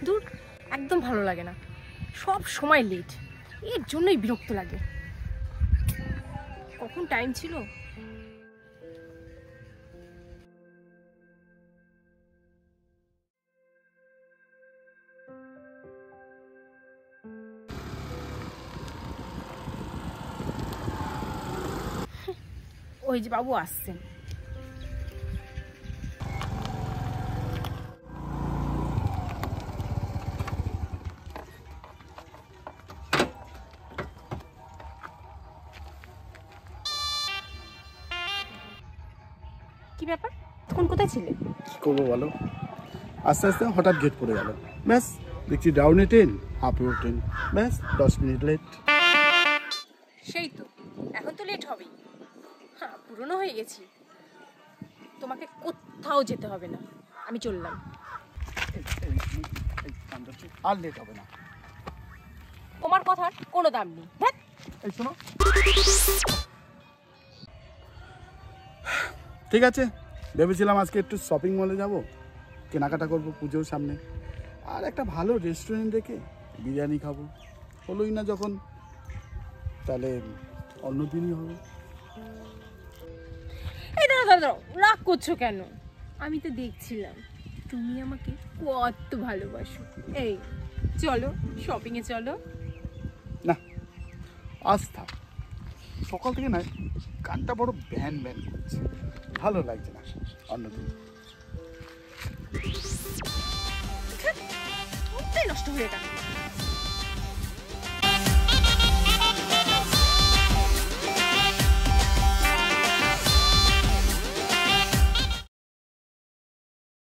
দূর, একদম ভালো লাগে না, সব সময় লেট, এর জন্যই বিরক্ত লাগে। কখন টাইম ছিল? ওই যে বাবু আসছেন। কি ব্যাপার, তখন কোথায় ছিলে? কি করবো বলো, আস্তে আস্তে হঠাৎ গেট পড়ে গেল, ব্যাস দেখছি ডাউনে 10 আপে 10, ব্যাস 10 মিনিট লেট। সেই তো, এখন তো লেট হবেই। হ্যাঁ, পুরনো হয়ে গেছি, তোমাকে কোথাও যেতে হবে না, আমি চললাম। আর লেট হবে না। তোমার কথার কোনো দাম নেই। ধ্যাৎ। এই শোনো, ঠিক আছে, ভেবেছিলাম আজকে একটু শপিং মলে যাব, কেনাকাটা করব পুজোর সামনে, আর একটা ভালো রেস্টুরেন্ট দেখে বিরিয়ানি খাবো। হলোই না যখন, তাহলে অন্য দিনই হবে। এই দাঁড়াও দাঁড়াও দাঁড়াও, রাগ করছো কেন? আমি তো দেখছিলাম তুমি আমাকে কত ভালোবাসো। এই চলো, শপিংয়ে চলো। না, আজ থাক, সকাল থেকে না কানটা বড় ভ্যান ভ্যান করছে, ভালো লাগছে না, অন্যদিন। নষ্ট হয়ে গেল।